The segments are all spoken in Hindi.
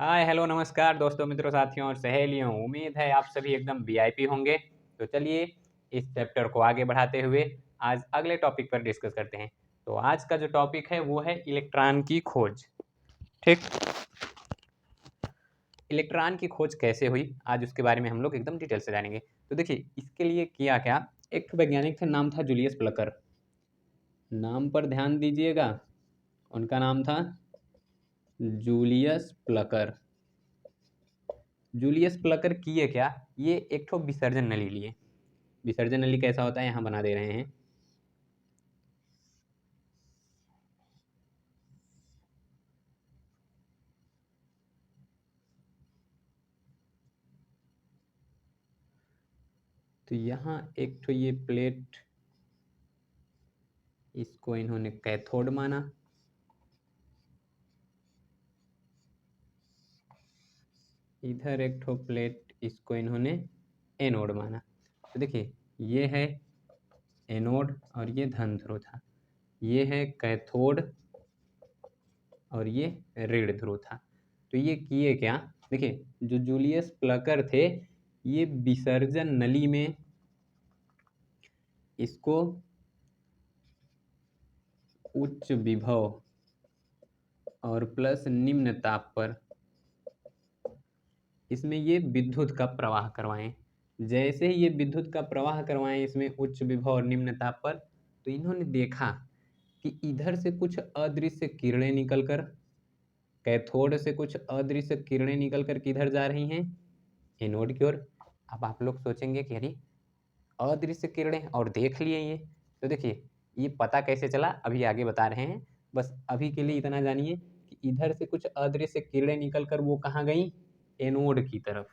हाय हेलो नमस्कार दोस्तों मित्रों साथियों और सहेलियों। उम्मीद है आप सभी एकदम वीआईपी होंगे। तो चलिए इस चैप्टर को आगे बढ़ाते हुए आज अगले टॉपिक पर डिस्कस करते हैं। तो आज का जो टॉपिक है वो है इलेक्ट्रॉन की खोज। ठीक, इलेक्ट्रॉन की खोज कैसे हुई आज उसके बारे में हम लोग एकदम डिटेल से जानेंगे। तो देखिए इसके लिए किया क्या, एक वैज्ञानिक थे, नाम था जूलियस प्लकर। नाम पर ध्यान दीजिएगा, उनका नाम था जूलियस प्लकर। जूलियस प्लकर किए क्या, ये एक ठो विसर्जन नली लिए। विसर्जन नली कैसा होता है यहाँ बना दे रहे हैं। तो यहाँ एक ठो ये प्लेट, इसको इन्होंने कैथोड माना। इधर एक ठो प्लेट, इसको इन्होंने एनोड माना। तो देखिए ये है एनोड और ये धन ध्रुव था, ये है कैथोड और ये ऋण ध्रुव था। तो ये किए क्या, देखिए जो जूलियस प्लकर थे ये विसर्जन नली में इसको उच्च विभव और प्लस निम्न ताप पर इसमें ये विद्युत का प्रवाह करवाएं। जैसे ही ये विद्युत का प्रवाह करवाएं इसमें उच्च विभव और निम्न ताप पर, तो इन्होंने देखा कि इधर से कुछ अदृश्य किरणें निकलकर, कैथोड से कुछ अदृश्य किरणें निकलकर किधर जा रही हैं, एनोड की ओर। अब आप लोग सोचेंगे कि अरे अदृश्य किरणें, और देख लिए ये। तो देखिए ये पता कैसे चला अभी आगे बता रहे हैं। बस अभी के लिए इतना जानिए कि इधर से कुछ अदृश्य किरणें निकलकर वो कहाँ गई, एनोड की तरफ।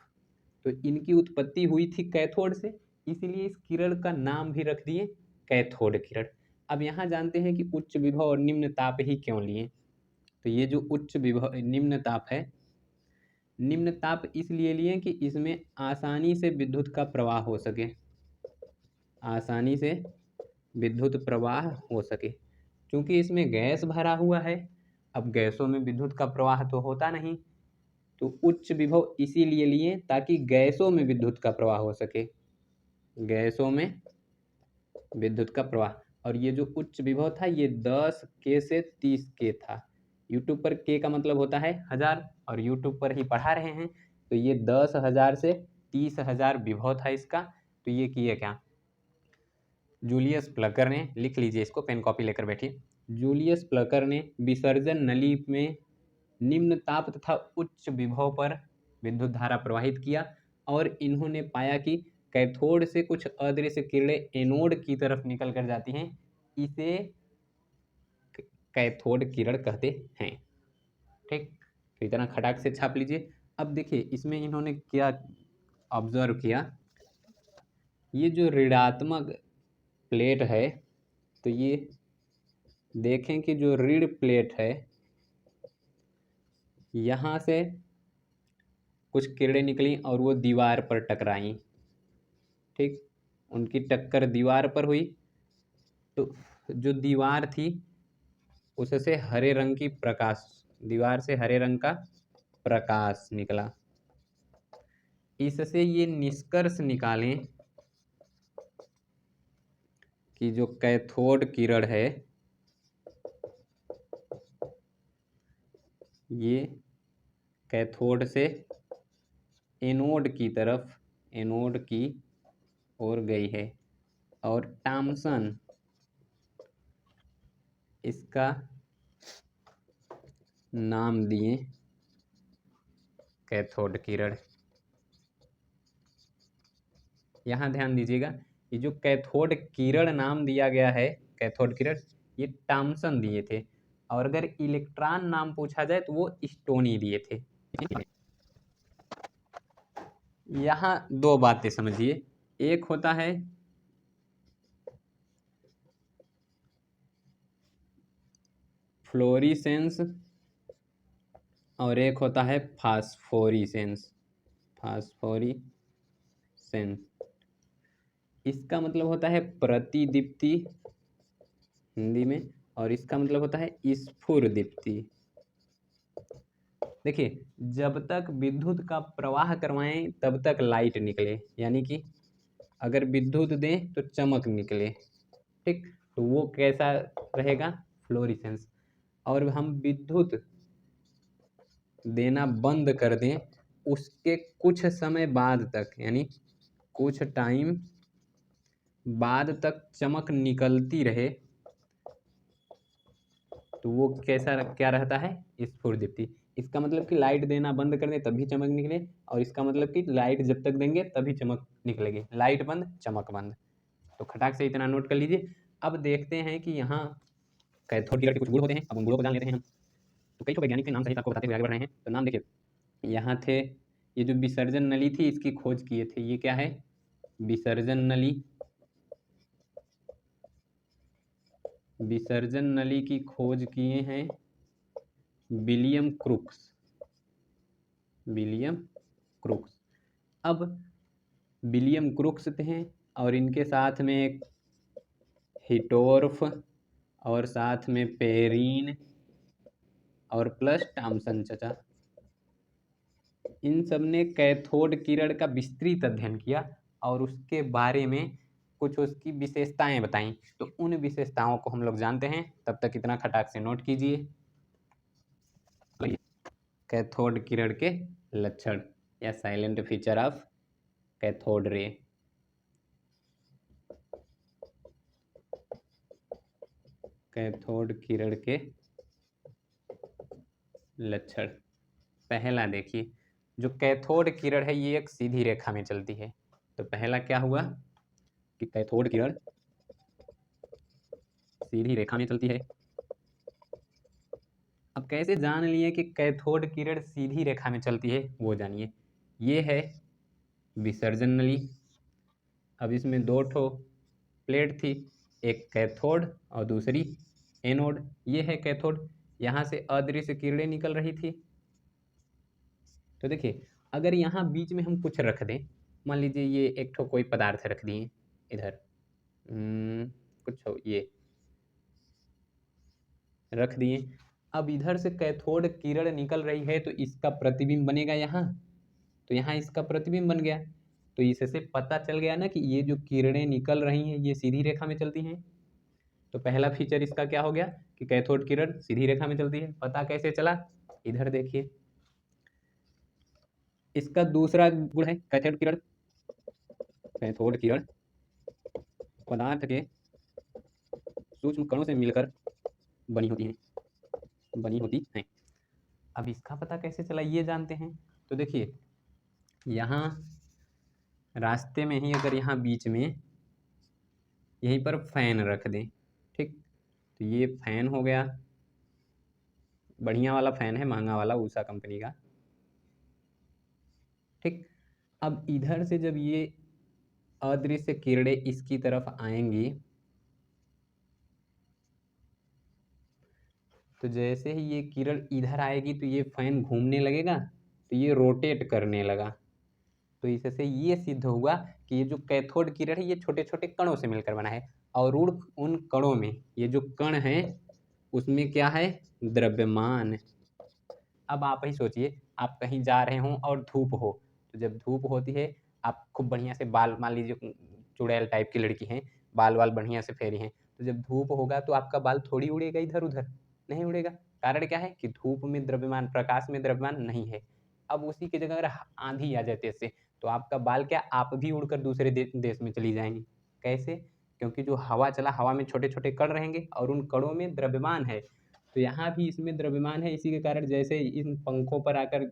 तो इनकी उत्पत्ति हुई थी कैथोड से, इसीलिए इस किरण का नाम भी रख दिए कैथोड किरण। अब यहाँ जानते हैं कि उच्च विभव और निम्न ताप ही क्यों लिए। तो ये जो उच्च विभव निम्न ताप है, निम्न ताप इसलिए लिए कि इसमें आसानी से विद्युत का प्रवाह हो सके, आसानी से विद्युत प्रवाह हो सके। क्योंकि इसमें गैस भरा हुआ है, अब गैसों में विद्युत का प्रवाह तो होता नहीं, तो उच्च विभव इसीलिए लिए ताकि गैसों में विद्युत का प्रवाह हो सके, गैसों में विद्युत का प्रवाह। और ये जो उच्च विभव था ये 10 के से 30 के था। यूट्यूब पर के का मतलब होता है 1000 और यूट्यूब पर ही पढ़ा रहे हैं, तो ये 10,000 से 30,000 विभव था इसका। तो ये किए क्या, जूलियस प्लकर ने, लिख लीजिए इसको, पेन कॉपी लेकर बैठिए। जूलियस प्लकर ने विसर्जन नली में निम्न ताप तथा उच्च विभव पर विद्युत धारा प्रवाहित किया और इन्होंने पाया कि कैथोड से कुछ अदृश्य किरणें एनोड की तरफ निकल कर जाती हैं, इसे कैथोड किरण कहते हैं। ठीक, तो इतना खटाक से छाप लीजिए। अब देखिए इसमें इन्होंने क्या ऑब्जर्व किया, ये जो ऋणात्मक प्लेट है, तो ये देखें कि जो ऋण प्लेट है यहाँ से कुछ किरणें निकली और वो दीवार पर टकराई। ठीक, उनकी टक्कर दीवार पर हुई, तो जो दीवार थी उससे हरे रंग की प्रकाश, दीवार से हरे रंग का प्रकाश निकला। इससे ये निष्कर्ष निकालें कि जो कैथोड किरण है ये कैथोड से एनोड की तरफ, एनोड की ओर गई है। और थॉमसन इसका नाम दिए कैथोड किरण। यहाँ ध्यान दीजिएगा, ये जो कैथोड किरण नाम दिया गया है, कैथोड किरण, ये थॉमसन दिए थे। और अगर इलेक्ट्रॉन नाम पूछा जाए तो वो स्टोनी दिए थे। यहाँ दो बातें समझिए, एक होता है फ्लोरीसेंस और एक होता है फास्फोरीसेंस। फास्फोरीसेंस इसका मतलब होता है प्रतिदीप्ति हिंदी में, और इसका मतलब होता है स्फुरदीप्ति। देखिए, जब तक विद्युत का प्रवाह करवाएं तब तक लाइट निकले, यानी कि अगर विद्युत दें तो चमक निकले, ठीक। तो वो कैसा रहेगा? फ्लोरिसेंस। और हम विद्युत देना बंद कर दें, उसके कुछ समय बाद तक, यानी कुछ टाइम बाद तक चमक निकलती रहे, तो वो कैसा क्या रहता है? स्फुरदीप्ति। इसका मतलब कि लाइट देना बंद कर दें तभी चमक निकले, और इसका मतलब कि लाइट जब तक देंगे तभी चमक निकलेगी। लाइट बंद, चमक बंद। तो खटाक से इतना नोट कर लीजिए। अब देखते हैं कि यहाँ कैथोड किरण के कुछ गुण होते हैं, अब उन गुणों को जान लेते हैं हम। तो कई वैज्ञानिक के नाम सहित आपको बताते हुए आगे बढ़ रहे हैं। तो नाम देखिए, यहाँ थे, ये जो विसर्जन नली थी इसकी खोज किए थे, ये क्या है? विसर्जन नली। विसर्जन नली की खोज किए हैं विलियम क्रूक्स। William crooks. अब विलियम क्रूक्स थे, और इनके साथ में एक हिटोर्फ, और साथ में पेरीन, और प्लस टॉमसन चचा। इन सब ने कैथोड किरण का विस्तृत अध्ययन किया और उसके बारे में कुछ उसकी विशेषताएं बताई। तो उन विशेषताओं को हम लोग जानते हैं, तब तक इतना खटाक से नोट कीजिए। कैथोड किरण के लक्षण या salient feature of cathode ray. Cathode किरण के लक्षण। पहला देखिए, जो कैथोड किरण है ये एक सीधी रेखा में चलती है। तो पहला क्या हुआ कि कैथोड किरण सीधी रेखा में चलती है। अब कैसे जान लिए कि कैथोड किरण सीधी रेखा में चलती है, वो जानिए। ये है विसर्जन नली। अब इसमें दो ठो प्लेट थी, एक कैथोड और दूसरी एनोड। ये है कैथोड, यहाँ से अदृश्य किरणें निकल रही थी। तो देखिए, अगर यहाँ बीच में हम कुछ रख दें, मान लीजिए ये एक ठो कोई पदार्थ रख दिए इधर, कुछ ये रख दिए। अब इधर से कैथोड किरण निकल रही है तो इसका प्रतिबिंब बनेगा यहाँ, तो यहाँ इसका प्रतिबिंब बन गया। तो इससे पता चल गया ना कि ये जो किरणें निकल रही हैं ये सीधी रेखा में चलती हैं। तो पहला फीचर इसका क्या हो गया कि कैथोड किरण सीधी रेखा में चलती है। पता कैसे चला? इधर देखिए, इसका दूसरा गुण है कैथोड किरण। कैथोड किरण पदार्थ के सूक्ष्म कणों से मिलकर बनी होती हैं। अब इसका पता कैसे चला ये जानते हैं। तो देखिए, यहाँ रास्ते में ही अगर यहाँ बीच में यहीं पर फैन रख दें, ठीक, तो ये फैन हो गया। बढ़िया वाला फैन है, महंगा वाला, उषा कंपनी का, ठीक। अब इधर से जब ये अदृश्य किरणें इसकी तरफ आएंगी, तो जैसे ही ये किरण इधर आएगी तो ये फैन घूमने लगेगा, तो ये रोटेट करने लगा। तो इससे ये सिद्ध हुआ कि ये जो कैथोड किरण है ये छोटे छोटे कणों से मिलकर बना है, और उन कणों में ये जो कण है उसमें क्या है? द्रव्यमान। अब आप ही सोचिए, आप कहीं जा रहे हो और धूप हो, तो जब धूप होती है, आप खूब बढ़िया से बाल, मान लीजिए चुड़ैल टाइप की लड़की हैं, बाल वाल बढ़िया से फेरी हैं, तो जब धूप होगा तो आपका बाल थोड़ी उड़ेगा इधर उधर, नहीं उड़ेगा। कारण क्या है कि धूप में द्रव्यमान, प्रकाश में द्रव्यमान नहीं है। अब उसी की जगह अगर आंधी आ जाए तेज से, तो आपका बाल क्या, आप भी उड़कर दूसरे देश में चली जाएंगी। कैसे? क्योंकि जो हवा चला, हवा में छोटे छोटे कण रहेंगे और उन कणों में द्रव्यमान है। तो यहाँ भी इसमें द्रव्यमान है, इसी के कारण जैसे इन पंखों पर आकर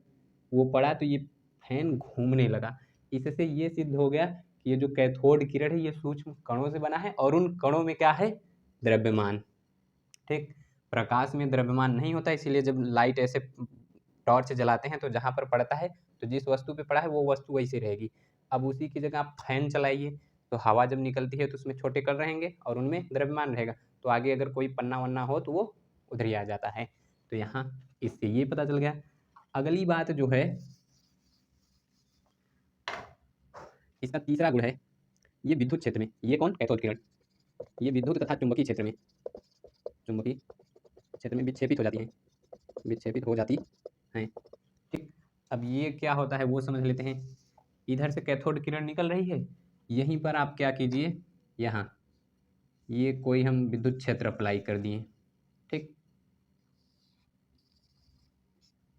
वो पड़ा तो ये फैन घूमने लगा। इससे ये सिद्ध हो गया कि ये जो कैथोड किरण है ये सूक्ष्म कणों से बना है, और उन कणों में क्या है? द्रव्यमान, ठीक। प्रकाश में द्रव्यमान नहीं होता, इसीलिए जब लाइट ऐसे टॉर्च जलाते हैं तो जहाँ पर पड़ता है, तो जिस वस्तु पे पड़ा है वो वस्तु वैसी रहेगी। अब उसी की जगह आप फैन चलाइए, तो हवा जब निकलती है तो उसमें छोटे कण रहेंगे और उनमें द्रव्यमान रहेगा, तो आगे अगर कोई पन्ना वन्ना हो तो वो उधर ही आ जाता है। तो यहाँ इससे ये पता चल गया। अगली बात जो है, इसका तीसरा गुण है, ये विद्युत क्षेत्र में, ये कौन? कैथोड किरण। ये विद्युत तथा चुंबकीय क्षेत्र में, चुंबकीय क्षेत्र में विक्षेपित हो जाती है, विक्षेपित हो जाती हैं। अब ये क्या होता है वो समझ लेते हैं। इधर से कैथोड किरण निकल रही है, यहीं पर आप क्या कीजिए, यहाँ ये कोई हम विद्युत क्षेत्र अप्लाई कर दिए, ठीक।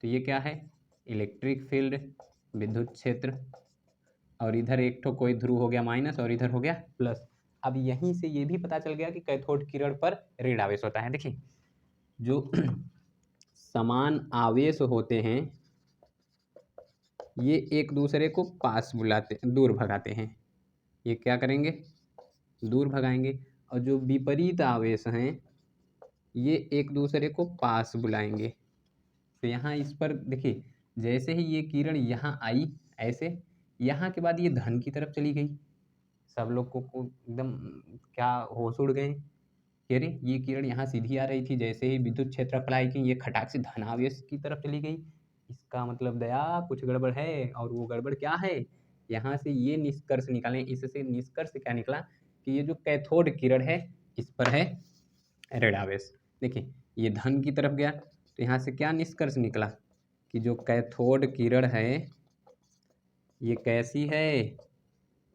तो ये क्या है, इलेक्ट्रिक फील्ड, विद्युत क्षेत्र, और इधर एक ठो कोई ध्रुव हो गया माइनस और इधर हो गया प्लस। अब यहीं से ये भी पता चल गया कि कैथोड किरण पर ऋण आवेश होता है। देखिए जो समान आवेश होते हैं ये एक दूसरे को पास बुलाते, दूर भगाते हैं। ये क्या करेंगे, दूर भगाएंगे। और जो विपरीत आवेश हैं ये एक दूसरे को पास बुलाएंगे। तो यहाँ इस पर देखिए, जैसे ही ये किरण यहाँ आई ऐसे, यहाँ के बाद ये धन की तरफ चली गई। सब लोग को एकदम क्या होश उड़ गए कि अरे ये किरण यहाँ सीधी आ रही थी, जैसे ही विद्युत क्षेत्र अप्लाई की ये खटाक से धनावेश की तरफ चली गई। इसका मतलब दया कुछ गड़बड़ है। और वो गड़बड़ क्या है, यहाँ से ये निष्कर्ष निकालें। इससे निष्कर्ष क्या निकला कि ये जो कैथोड किरण है इस पर है ऋण आवेश। देखिए ये धन की तरफ गया, तो यहाँ से क्या निष्कर्ष निकला कि जो कैथोड किरण है ये कैसी है,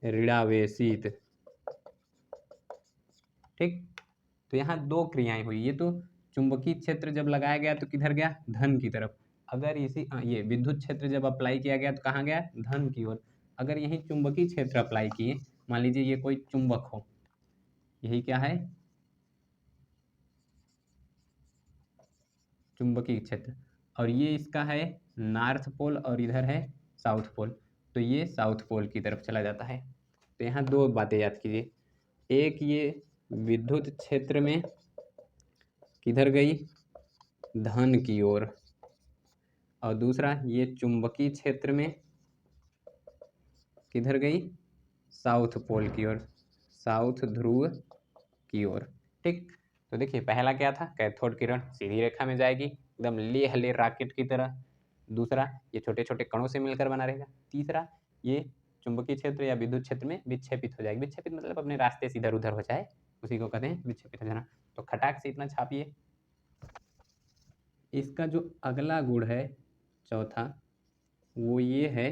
ऋणावेशित, ठीक। तो यहाँ दो क्रियाएं हुई। ये तो चुंबकीय क्षेत्र जब लगाया गया तो किधर गया, धन की तरफ। अगर इसी ये विद्युत क्षेत्र जब अप्लाई किया गया तो कहाँ गया, धन की ओर। अगर यही चुंबकीय क्षेत्र अप्लाई किए, मान लीजिए ये कोई चुंबक हो, यही क्या है, चुंबकीय क्षेत्र, और ये इसका है नॉर्थ पोल और इधर है साउथ पोल, तो ये साउथ पोल की तरफ चला जाता है। तो यहाँ दो बातें याद कीजिए, एक ये विद्युत क्षेत्र में किधर गई, धन की ओर, और दूसरा ये चुंबकीय क्षेत्र में किधर गई, साउथ पोल की ओर, साउथ ध्रुव की ओर, ठीक। तो देखिए पहला क्या था, कैथोड किरण सीधी रेखा में जाएगी एकदम लेह ले रॉकेट की तरह। दूसरा ये छोटे छोटे कणों से मिलकर बना रहेगा। तीसरा ये चुंबकीय क्षेत्र या विद्युत क्षेत्र में विक्षेपित हो जाएगी। विक्षेपित मतलब अपने रास्ते से इधर उधर हो जाए, उसी को कहते हैं विक्षेपित हो जाना। तो खटाक से इतना छापिए। इसका जो अगला गुण है चौथा, वो ये है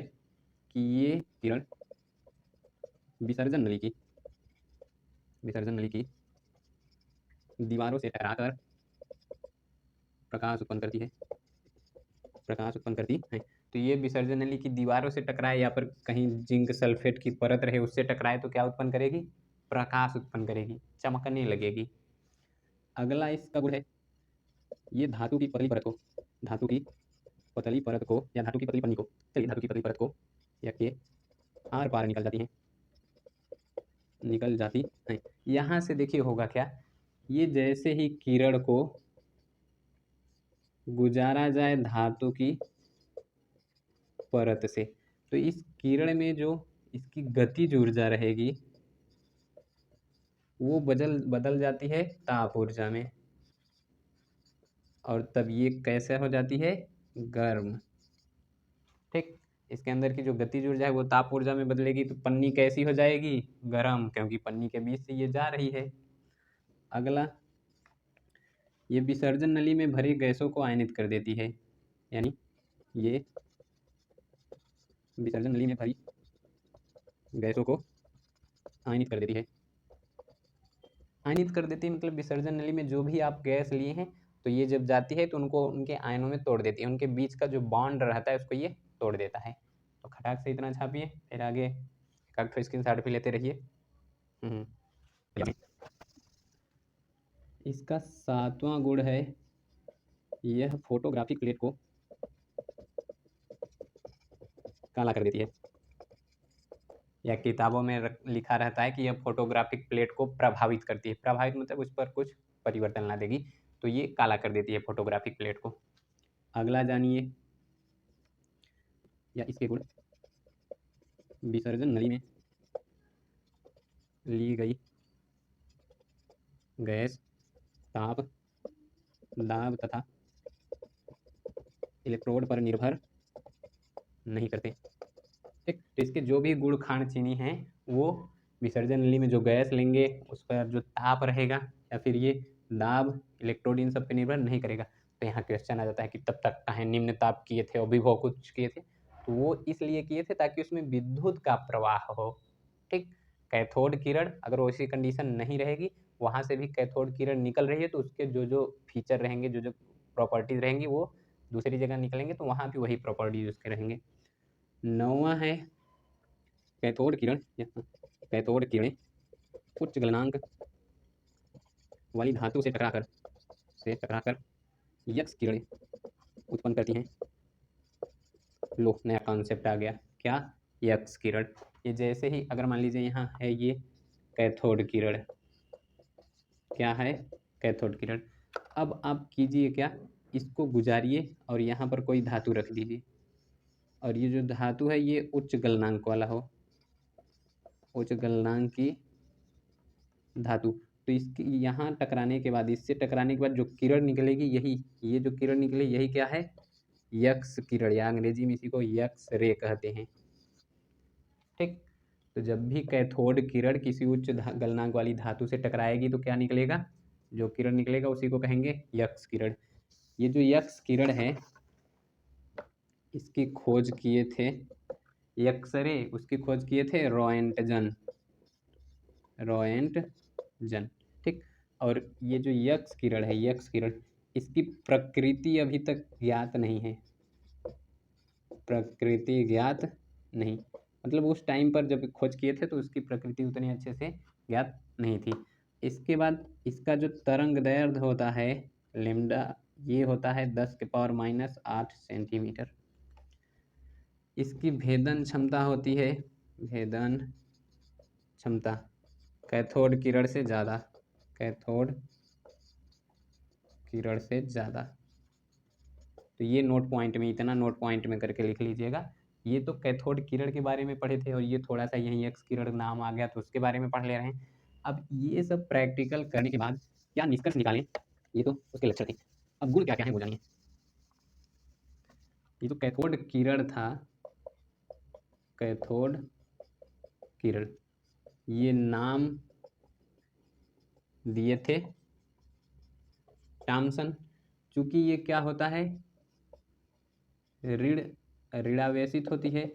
कि ये किरण विसर्जन नली की दीवारों से टकराकर प्रकाश उत्पन्न करती है। तो ये विसर्जन नली की दीवारों से टकराए या पर कहीं जिंक सल्फेट की परत रहे उससे टकराए तो क्या उत्पन्न करेगी, प्रकाश उत्पन्न करेगी, चमकने लगेगी। अगला इसका गुण है, ये धातु की पतली परत को या धातु की पतली पन्नी को, चलिए धातु की पतली परत को या के आर पार निकल जाती है। यहाँ से देखिए होगा क्या, ये जैसे ही किरण को गुजारा जाए धातु की परत से, तो इस किरण में जो इसकी गतिज ऊर्जा रहेगी वो बदल जाती है ताप ऊर्जा में, और तब ये कैसे हो जाती है, गर्म, ठीक। इसके अंदर की जो गतिज ऊर्जा है वो ताप ऊर्जा में बदलेगी, तो पन्नी कैसी हो जाएगी, गर्म, क्योंकि पन्नी के बीच से ये जा रही है। अगला, ये विसर्जन नली में भरी गैसों को आयनित कर देती है, यानी ये विसर्जन नली में भरी गैसों को आयनित कर देती है। आयनित कर देती है मतलब विसर्जन नली में जो भी आप गैस लिए हैं तो ये जब जाती है तो उनको उनके आयनों में तोड़ देती है, उनके बीच का जो बॉन्ड रहता है उसको ये तोड़ देता है। तो खटाक से इतना छापिए, फिर आगे एक ठो स्क्रीनशॉट भी लेते रहिए। इसका सातवां गुण है, यह फोटोग्राफिक प्लेट को काला कर देती है, या किताबों में लिखा रहता है कि यह फोटोग्राफिक प्लेट को प्रभावित करती है। प्रभावित मतलब उस पर कुछ परिवर्तन ला देगी, तो ये काला कर देती है फोटोग्राफिक प्लेट को। अगला जानिए, या इसके गुण, विसर्जन नली में ली गई गैस ताप, दाब तथा इलेक्ट्रोड पर निर्भर नहीं करते, ठीक। तो इसके जो भी गुण खांड चीनी हैं वो विसर्जन नली में जो गैस लेंगे उस पर जो ताप रहेगा या फिर ये दाब, इलेक्ट्रोड, इन सब पे निर्भर नहीं करेगा। तो यहाँ क्वेश्चन आ जाता है कि तब तक काहे निम्न ताप किए थे और विभव कुछ किए थे। तो वो इसलिए किए थे ताकि उसमें विद्युत का प्रवाह हो, ठीक। कैथोड किरण अगर वैसी कंडीशन नहीं रहेगी, वहाँ से भी कैथोड किरण निकल रही है तो उसके जो फीचर रहेंगे, जो प्रॉपर्टीज रहेंगी वो दूसरी जगह निकलेंगे, तो वहाँ भी वही प्रॉपर्टीज उसके रहेंगे। 9वां है कैथोड किरण या कैथोड किरणें उच्च गलनांक वाली धातु से टकराकर यक्स किरणें उत्पन्न करती हैं। लो, नया कॉन्सेप्ट आ गया, क्या? यक्स किरण। ये जैसे ही अगर मान लीजिए यहाँ है ये कैथोड किरण, क्या है? कैथोड किरण। अब आप कीजिए क्या, इसको गुजारिए और यहाँ पर कोई धातु रख दीजिए, और ये जो धातु है ये उच्च गलनांक वाला हो, उच्च गलनांक की धातु। तो इसकी यहाँ टकराने के बाद, इससे टकराने के बाद जो किरण निकलेगी, यही ये जो किरण निकले यही क्या है? यक्स किरण, या अंग्रेजी में इसी को यक्स रे कहते हैं, ठीक। तो जब भी कैथोड किरण किसी उच्च गलनांक वाली धातु से टकराएगी तो क्या निकलेगा? जो किरण निकलेगा उसी को कहेंगे यक्स किरण। ये जो यक्स किरण है इसकी खोज किए थे, यक्स रे उसकी खोज किए थे रॉएंटजन, ठीक। और ये जो यक्स किरण है, यक्स किरण, इसकी प्रकृति अभी तक ज्ञात नहीं है, प्रकृति ज्ञात नहीं, मतलब उस टाइम पर जब खोज किए थे तो उसकी प्रकृति उतनी अच्छे से ज्ञात नहीं थी। इसके बाद इसका जो तरंग दैर्ध्य होता है लेम्डा, ये होता है 10⁻⁻8 सेंटीमीटर। इसकी भेदन क्षमता होती है, भेदन क्षमता कैथोड किरण से ज़्यादा, कैथोड किरण से ज़्यादा। तो ये नोट पॉइंट में, इतना नोट पॉइंट में करके लिख लीजिएगा। ये तो कैथोड किरण के बारे में पढ़े थे, और ये थोड़ा सा यहीं एक्स किरण नाम आ गया तो उसके बारे में पढ़ ले रहे हैं। अब ये सब प्रैक्टिकल करने के बाद क्या निष्कर्ष निकालें, ये तो उसके लक्षण थे। अब गुण क्या क्या है वो जानिए। ये तो कैथोड किरण था, कैथोड किरण, ये नाम दिए थे थॉमसन। चूंकि ये क्या होता है, ऋणावेशित होती है,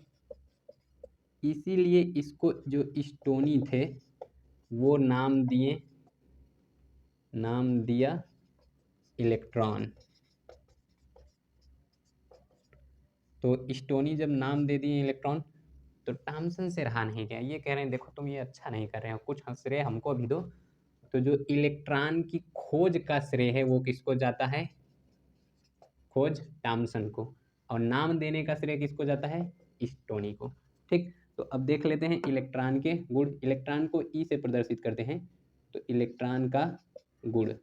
इसीलिए इसको जो स्टोनी थे वो नाम दिया इलेक्ट्रॉन। तो स्टोनी जब नाम दे दिए इलेक्ट्रॉन तो थॉमसन से रहा नहीं गया, ये कह रहे हैं देखो तुम ये अच्छा नहीं कर रहे हो, कुछ श्रेय हमको भी दो। तो जो इलेक्ट्रॉन की खोज का श्रेय है वो किसको जाता है? खोज थॉमसन को। और नाम देने का श्रेय किसको जाता है? स्टोनी को, ठीक। तो अब देख लेते हैं इलेक्ट्रॉन के गुण। इलेक्ट्रॉन को ई से प्रदर्शित करते हैं, तो इलेक्ट्रॉन का गुण।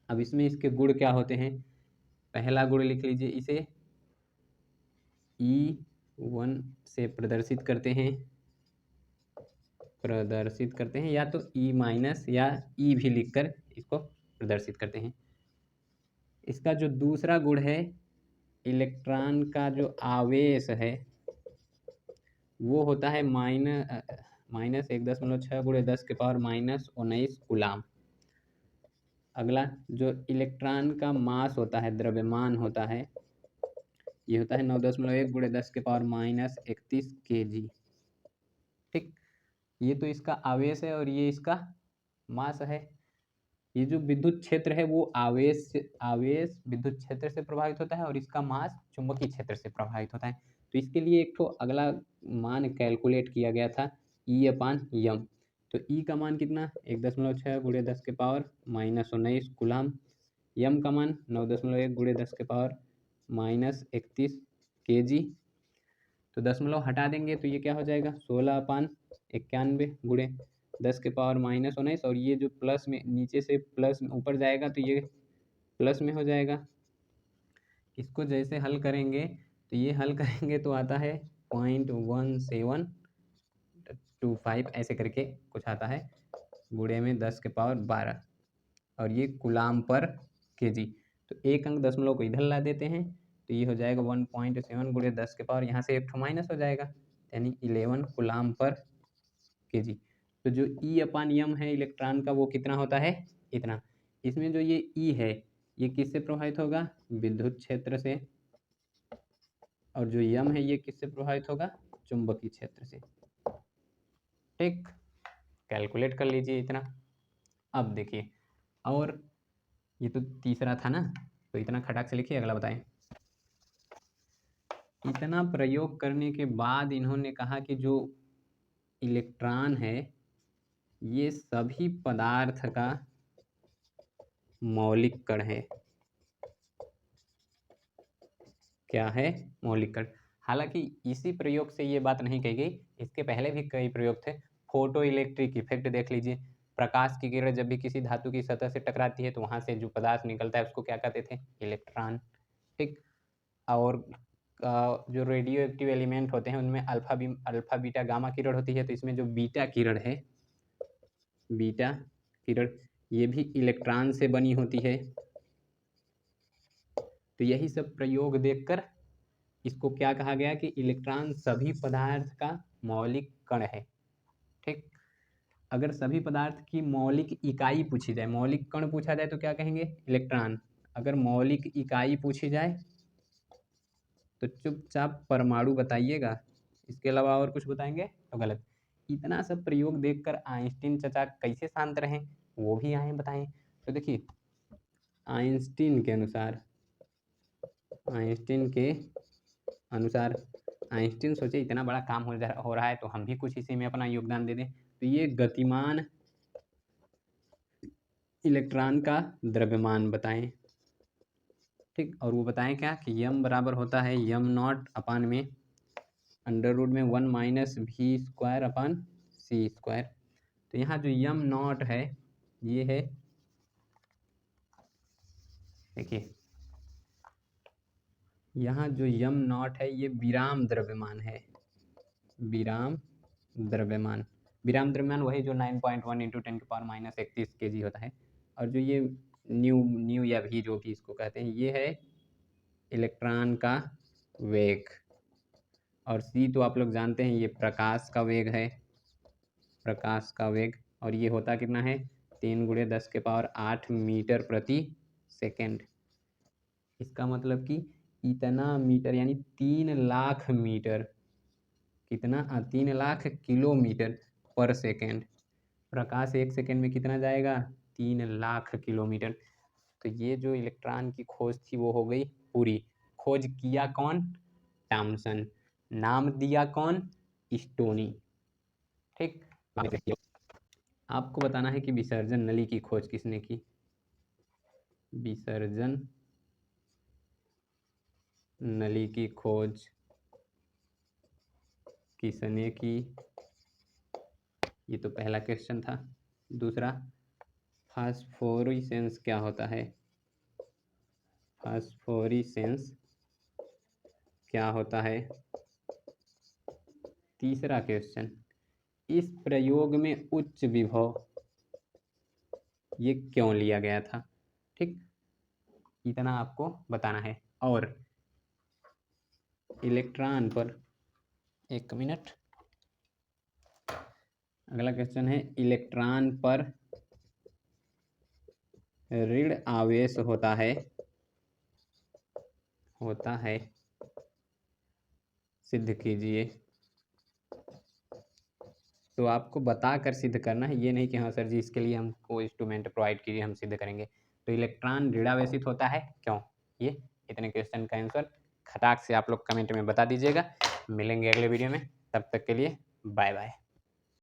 अब इसमें इसके गुण क्या होते हैं? पहला गुण लिख लीजिए, इसे E1 से प्रदर्शित करते हैं, या तो E- या E भी लिखकर इसको प्रदर्शित करते हैं। इसका जो दूसरा गुण है, इलेक्ट्रॉन का जो आवेश है वो होता है -1.6 × 10⁻⁻19 कूलाम। अगला जो इलेक्ट्रॉन का मास होता है, द्रव्यमान होता है, ये होता है 9.1 × 10⁻31 kg, ठीक। ये तो इसका आवेश है और ये इसका मास है। ये जो विद्युत क्षेत्र है वो आवेश विद्युत क्षेत्र से प्रभावित होता है, और इसका मास चुंबकीय क्षेत्र से प्रभावित होता है। तो इसके लिए एक तो अगला मान कैलकुलेट किया गया था, E/m। तो E का मान कितना? 1.6 × 10⁻⁻19 कूलाम। m का मान 9.1 × 10⁻31 kg। तो दशमलव हटा देंगे तो ये क्या हो जाएगा? 16/91 गुणे 10⁻⁻19, और ये जो प्लस में नीचे से प्लस ऊपर जाएगा तो ये प्लस में हो जाएगा। इसको जैसे हल करेंगे तो ये हल करेंगे तो आता है 0.1725 ऐसे करके कुछ आता है, गुणे में 10⁻12, और ये कूलाम पर kg। तो एक अंक दशमलव को इधर ला देते हैं तो ये हो जाएगा 1.7 गुणे 10⁻, यहाँ से एक ठो माइनस हो जाएगा, यानी 11 कूलाम पर kg। तो जो E/m है इलेक्ट्रॉन का वो कितना होता है? इतना। इसमें जो ये E है ये किससे प्रभावित होगा? विद्युत क्षेत्र से, और जो यम है ये किससे प्रभावित होगा? चुंबकीय क्षेत्र से। ठीक, कैलकुलेट कर लीजिए इतना। अब देखिए, और ये तो तीसरा था ना, तो इतना खटाक से लिखिए, अगला बताएं। इतना प्रयोग करने के बाद इन्होंने कहा कि जो इलेक्ट्रॉन है ये सभी पदार्थ का मौलिक कण है। क्या है? मौलिक कण। हालांकि इसी प्रयोग से ये बात नहीं कही गई, इसके पहले भी कई प्रयोग थे। फोटो इलेक्ट्रिक इफेक्ट देख लीजिए, प्रकाश की किरण जब भी किसी धातु की सतह से टकराती है तो वहां से जो पदार्थ निकलता है उसको क्या कहते थे? इलेक्ट्रॉन। ठीक, और जो रेडियो एक्टिव एलिमेंट होते हैं उनमें अल्फा बीटा गामा किरण होती है, तो इसमें जो बीटा किरण है, बीटा किरण, ये भी इलेक्ट्रॉन से बनी होती है। तो यही सब प्रयोग देखकर इसको क्या कहा गया कि इलेक्ट्रॉन सभी पदार्थ का मौलिक कण है। ठीक, अगर सभी पदार्थ की मौलिक इकाई पूछी जाए, मौलिक कण पूछा जाए तो क्या कहेंगे? इलेक्ट्रॉन। अगर मौलिक इकाई पूछी जाए तो चुपचाप परमाणु बताइएगा, इसके अलावा और कुछ बताएंगे तो गलत। इतना सब प्रयोग देखकर आइंस्टीन चचा कैसे शांत रहे वो भी आए बताएं। तो देखिए, आइंस्टीन के अनुसार, आइंस्टीन सोचे इतना बड़ा काम हो रहा है तो हम भी कुछ इसी में अपना योगदान दे दें। तो ये गतिमान इलेक्ट्रॉन का द्रव्यमान बताएं। ठीक, और वो बताएं क्या कि यम बराबर होता है यम नॉट अपान में अंडर रूट में 1 minus V square upon C square. तो यहाँ जो यम नॉट है ये है, देखिए यहाँ जो यम नॉट है ये विराम द्रव्यमान है। विराम द्रव्यमान, विराम द्रव्यमान वही जो 9.1 इंटू 10⁻³ kg होता है। और जो ये न्यू या भी जो भी इसको कहते हैं ये है इलेक्ट्रॉन का वेग। और सी तो आप लोग जानते हैं ये प्रकाश का वेग है, प्रकाश का वेग। और ये होता कितना है? 3 × 10⁸ मीटर प्रति सेकेंड। इसका मतलब कि इतना मीटर यानी 3 लाख मीटर, कितना? 3 लाख किलोमीटर पर सेकेंड। प्रकाश 1 सेकेंड में कितना जाएगा? 3 लाख किलोमीटर। तो ये जो इलेक्ट्रॉन की खोज थी वो हो गई पूरी। खोज किया कौन? थॉमसन। नाम दिया कौन? स्टोनी। ठीक, आपको बताना है कि विसर्जन नली की खोज किसने की? विसर्जन नली की खोज किसने की? ये तो पहला क्वेश्चन था। दूसरा, फास्फोरेसेंस क्या होता है? फास्फोरेसेंस क्या होता है? तीसरा क्वेश्चन, इस प्रयोग में उच्च विभव ये क्यों लिया गया था? ठीक, इतना आपको बताना है। और इलेक्ट्रॉन पर, एक मिनट, अगला क्वेश्चन है इलेक्ट्रॉन पर ऋण आवेश होता है सिद्ध कीजिए। तो आपको बताकर सिद्ध करना है, ये नहीं कि हाँ सर जी इसके लिए हमको इंस्ट्रूमेंट प्रोवाइड कीजिए हम सिद्ध करेंगे। तो इलेक्ट्रॉन ऋणावेशित होता है क्यों? ये इतने क्वेश्चन का आंसर खटाक से आप लोग कमेंट में बता दीजिएगा। मिलेंगे अगले वीडियो में, तब तक के लिए बाय बाय।